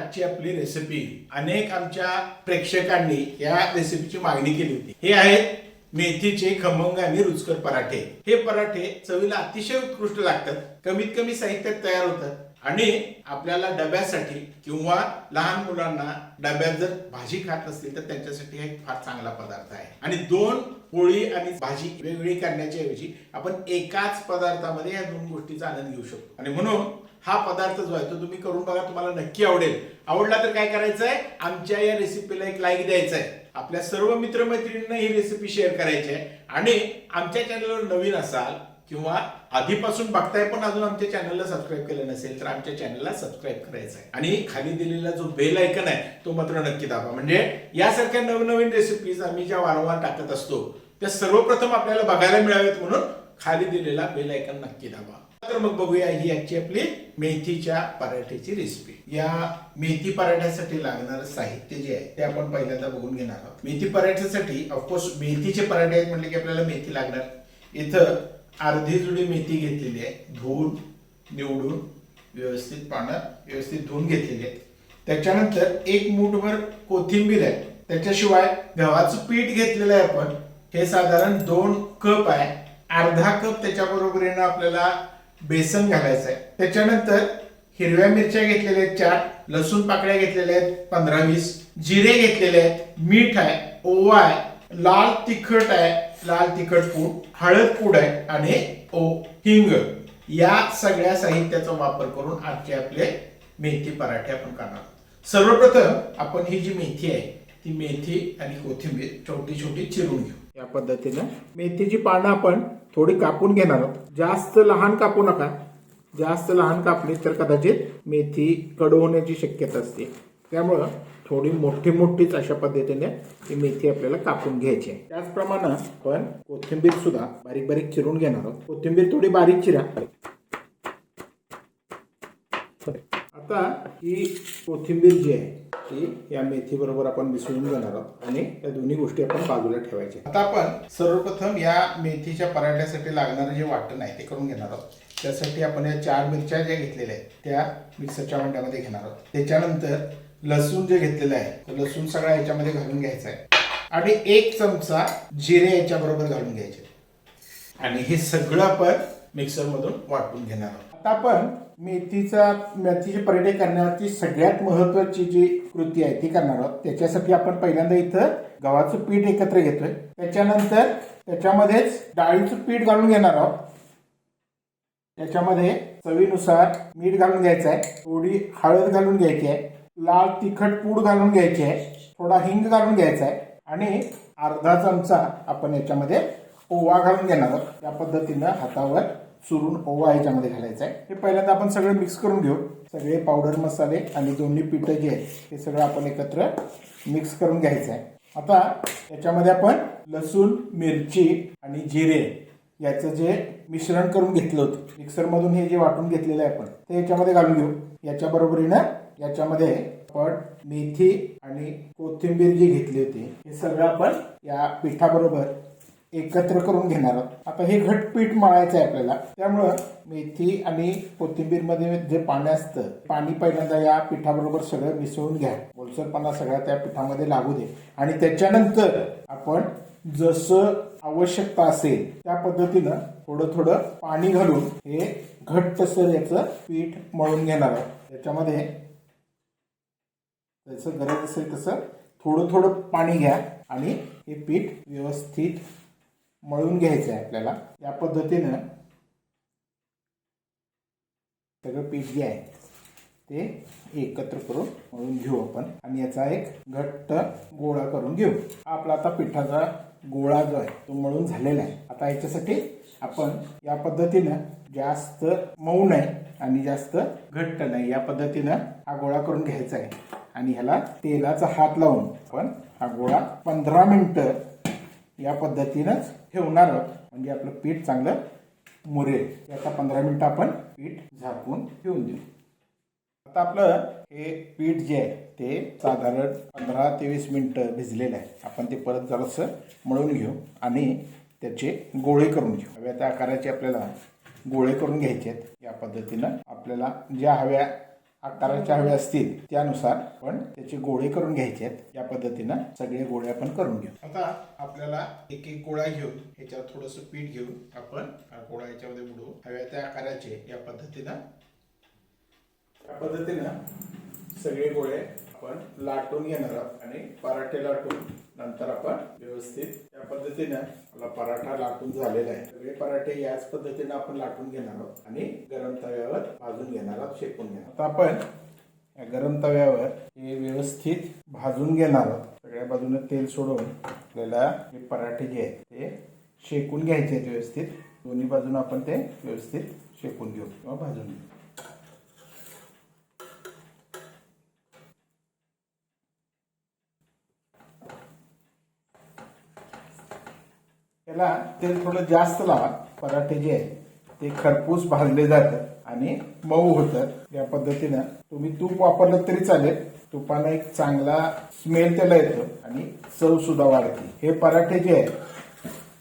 आजची आपली रेसिपी अनेक आमच्या प्रेक्षकांनी या रेसिपीची मागणी केली होती। हे आहेत मेथीचे खमंग आणि रुचकर पराठे। हे पराठे चवीला अतिशय उत्कृष्ट लागतात, कमीत कमी साहित्यात तयार होतात आणि आपल्याला डब्यासाठी किंवा लहान मुलांना डब्यात जर भाजी खात नसतील तर त्यांच्यासाठी हा फार चांगला पदार्थ आहे। आणि दोन पोळी आणि भाजी वेगवेगळी करण्याच्या ऐवजी आपण एकाच पदार्थामध्ये या दोन गोष्टीचा आनंद घेऊ शकतो। आणि म्हणून हा पदार्थ जो आहे तो तुम्ही करून बघा, तुम्हाला नक्की आवडेल। आवडला तर काय करायचं आहे, आमच्या या रेसिपीला एक लाईक द्यायचा आहे, आपल्या सर्व मित्रमैत्रिणींना ही रेसिपी शेअर करायची आहे आणि आमच्या चॅनलवर नवीन असाल किंवा आधीपासून बघताय पण अजून आमच्या चॅनलला सबस्क्राईब केलं नसेल तर आमच्या चॅनलला सबस्क्राईब करायचं आहे आणि खाली दिलेला जो बेल आयकन आहे तो मात्र नक्की दाबा, म्हणजे यासारख्या नवनवीन रेसिपीज आम्ही ज्या वारंवार टाकत असतो त्या सर्वप्रथम आपल्याला बघायला मिळावेत म्हणून खाली दिलेला बेल आयकन नक्की दाबा। तर मग बघूया ही आजची आपली मेथीच्या पराठ्याची रेसिपी। या मेथी पराठ्यासाठी लागणारं साहित्य जे आहे ते आपण पहिल्यांदा बघून घेणार आहोत। मेथी पराठ्यासाठी ऑफकोर्स मेथीचे पराठे आहेत म्हणजे की आपल्याला मेथी लागणार। इथं अर्धी जुडी मेथी घेतलेली आहे, धुवून निवडून व्यवस्थित पानं व्यवस्थित धुवून घेतलेली आहे। त्याच्यानंतर एक मूठभर कोथिंबीर आहे, त्याच्याशिवाय गव्हाचं पीठ घेतलेलं आहे आपण, हे साधारण 2 कप आहे। अर्धा कप त्याच्या बरोबरीने आपल्याला बेसन घालायचं आहे। त्याच्यानंतर हिरव्या मिरच्या घेतलेल्या आहेत 4, लसूण पाकळ्या घेतलेल्या आहेत 15-20, जिरे घेतलेले आहेत, मीठ आहे, ओवा आहे, लाल तिखट आहे, लाल तिखट पूड, हळद पूड आहे आणि हिंग। या सगळ्या साहित्याचा वापर करून आजचे आपले मेथी पराठे आपण करणार आहोत। सर्वप्रथम आपण ही जी मेथी आहे ती मेथी आणि कोथिंबीर छोटी छोटी चिरून घेऊ। या पद्धतीने मेथीची पानं आपण थोडी कापून घेणार आहोत, जास्त लहान कापू नका, जास्त लहान कापली तर कदाचित मेथी कडू होण्याची शक्यता असते, त्यामुळं थोडी मोठी मोठीच अशा पद्धतीने ही मेथी आपल्याला कापून घ्यायची आहे। त्याचप्रमाणे आपण कोथिंबीर सुद्धा बारीक बारीक चिरून घेणार आहोत। कोथिंबीर थोडी बारीक चिरा। आता ही कोथिंबीर जी आहे ती या मेथी बरोबर आपण मिसळून घेणार आहोत आणि या दोन्ही गोष्टी आपण बाजूला ठेवायच्या। आता आपण सर्वप्रथम या मेथीच्या पराठ्यासाठी लागणारे जे वाटण आहे ते करून घेणार आहोत। त्यासाठी आपण या 4 मिरच्या ज्या घेतलेल्या आहेत त्या मिक्सरच्या भांड्यामध्ये घेणार आहोत। त्याच्यानंतर लसूण जे घेतलेलं आहे तो लसूण सगळा याच्यामध्ये घालून घ्यायचा आहे आणि 1 चमचा जिरे याच्या बरोबर घालून घ्यायचे आणि हे सगळं आपण मिक्सर मधून वाटून घेणार आहोत। आता आपण मेथीचे पराठे करण्याची सगळ्यात महत्त्वाची जी कृती आहे ती करणार आहोत। त्याच्यासाठी आपण पहिल्यांदा इथं गव्हाचं पीठ एकत्र घेतोय, त्याच्यानंतर त्याच्यामध्येच डाळीचं पीठ घालून घेणार आहोत। त्याच्यामध्ये चवीनुसार मीठ घालून घ्यायचं आहे, थोडी हळद घालून घ्यायची आहे, लाल तिखट पूड घालून घ्यायची आहे, थोडा हिंग घालून घ्यायचा आहे आणि अर्धा चमचा आपण याच्यामध्ये ओवा घालून घेणार आहोत। त्या पद्धतीनं हातावर चुरून ओवा याच्यामध्ये घालायचा आहे। हे पहिल्यांदा आपण सगळं मिक्स करून घेऊ। सगळे पावडर मसाले आणि दोन्ही पीठ जे आहे हे सगळं आपण एकत्र मिक्स करून घ्यायचं आहे। आता याच्यामध्ये आपण लसूण, मिरची आणि जिरे याचं जे मिश्रण करून घेतलं होतं मिक्सर मधून, हे जे वाटून घेतलेलं आहे आपण ते याच्यामध्ये घालून घेऊ। याच्या बरोबरीनं याच्यामध्ये आपण मेथी आणि कोथिंबीर जी घेतली होती हे सगळं आपण या पिठाबरोबर एकत्र करून घेणार आहोत। आता हे घट पीठ मळायचं आहे आपल्याला, त्यामुळं मेथी आणि कोथिंबीर मध्ये जे पाणी असतं पाणी पहिल्यांदा या पिठाबरोबर सगळं मिसळून घ्या, ओलसरपणा सगळा त्या पिठामध्ये लागू दे आणि त्याच्यानंतर आपण जसं आवश्यकता असेल त्या पद्धतीनं थोडं थोडं पाणी घालून हे घट्टसर याचं पीठ मळून घेणार आहोत। याच्यामध्ये जसं गरज असेल तसं थोडं थोडं पाणी घ्या आणि हे पीठ व्यवस्थित मळून घ्यायचं आहे आपल्याला। या पद्धतीनं सगळं पीठ जे आहे ते एकत्र करून मळून घेऊ आपण आणि याचा एक घट्ट गोळा करून घेऊ। आपला आता पिठाचा गोळा जो आहे तो मळून झालेला आहे। आता याच्यासाठी आपण या पद्धतीनं जास्त मऊ नाही आणि जास्त घट्ट नाही या पद्धतीनं हा गोळा करून घ्यायचा आहे आणि ह्याला तेलाचा हात लावून आपण हा गोळा 15 मिनिटं या पद्धतीनं ठेवणार आहोत, म्हणजे आपलं पीठ चांगलं मुरेल। आता 15 मिनिटं आपण पीठ झाकून ठेवून देऊ। आता आपलं हे पीठ जे आहे ते साधारण 15 ते 20 मिनिटं भिजलेलं आहे। आपण ते परत जरासं मळून घेऊ आणि त्याचे गोळे करून घेऊ। हव्या त्या आकाराचे आपल्याला गोळे करून घ्यायचे आहेत। या पद्धतीनं आपल्याला ज्या हव्या आकाराचे हवे असतील त्यानुसार आपण त्याचे गोळे करून घ्यायचे आहेत. या पद्धतीनं सगळे गोळे आपण करून घेऊ. आता आपल्याला एक एक गोळा घेऊन ह्याच्यावर थोडंसं पीठ घेऊन आपण हा गोळा याच्यामध्ये बुडवू. हव्या त्या आकाराचे या पद्धतीनं सगळे गोळे आपण लाटून घेणार आहोत आणि पराठे लाटून नंतर आपण व्यवस्थित या पद्धतीनं आपला पराठा लाटून झालेला आहे. सगळे पराठे याच पद्धतीनं आपण लाटून घेणार आहोत आणि गरम तव्यावर भाजून घेणार आहोत, शेकून घेणार. आता आपण या गरम तव्यावर हे व्यवस्थित भाजून घेणार आहोत. सगळ्या बाजूने तेल सोडून आपल्याला हे पराठे जे आहेत ते शेकून घ्यायचे आहेत व्यवस्थित. दोन्ही बाजूने आपण ते व्यवस्थित शेकून घेऊ किंवा भाजून घेऊ. त्याला तेल थोडं जास्त लावा. पराठे जे आहेत ते खरपूस भाजले जातात आणि मऊ होतात. या पद्धतीनं तुम्ही तूप वापरलं तरी चालेल. तुपाला एक चांगला स्मेल त्याला येतो आणि चव सुद्धा वाढते. हे पराठे जे आहेत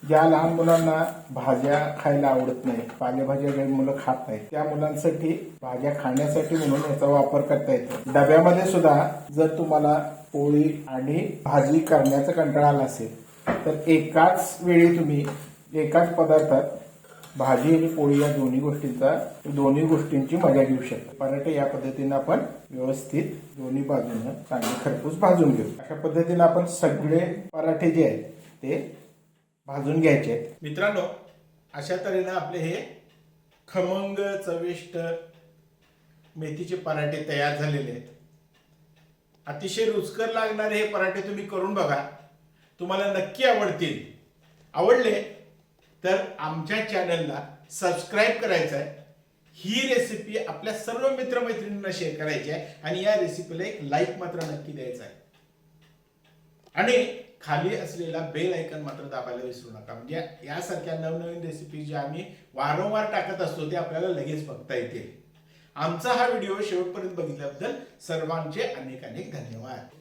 ज्या लहान मुलांना भाज्या खायला आवडत नाही, पालेभाज्या काही मुलं खात नाहीत, त्या मुलांसाठी भाज्या खाण्यासाठी म्हणून याचा वापर करता येतो. डब्यामध्ये सुद्धा जर तुम्हाला पोळी आणि भाजी करण्याचा कंटाळा आला असेल तर एकाच वेळी तुम्ही एकाच पदार्थात भाजी आणि पोळी या दोन्ही गोष्टींची मजा घेऊ शकता. पराठे या पद्धतीने आपण व्यवस्थित दोन्ही बाजूने चांगले खरपूस भाजून घेऊ. अशा पद्धतीने आपण सगळे पराठे जे आहेत ते भाजून घ्यायचे आहेत. मित्रांनो, अशा तऱ्हेने आपले हे खमंग चविष्ट मेथीचे पराठे तयार झालेले आहेत. अतिशय रुचकर लागणारे हे पराठे तुम्ही करून बघा, तुम्हाला नक्की आवडतील. आवडले तर आमच्या चॅनलला सबस्क्राईब करायचं आहे. ही रेसिपी आपल्या सर्व मित्रमैत्रिणींना शेअर करायची आहे आणि या रेसिपीला एक लाईक मात्र नक्की द्यायचा आहे. आणि खाली असलेला बेल आयकॉन मात्र दाबायला विसरू नका, म्हणजे यासारख्या नवनवीन रेसिपी ज्या आम्ही वारंवार टाकत असतो ते आपल्याला लगेच बघता येतील. आमचा हा व्हिडिओ शेवटपर्यंत बघितल्याबद्दल सर्वांचे अनेक अनेक धन्यवाद.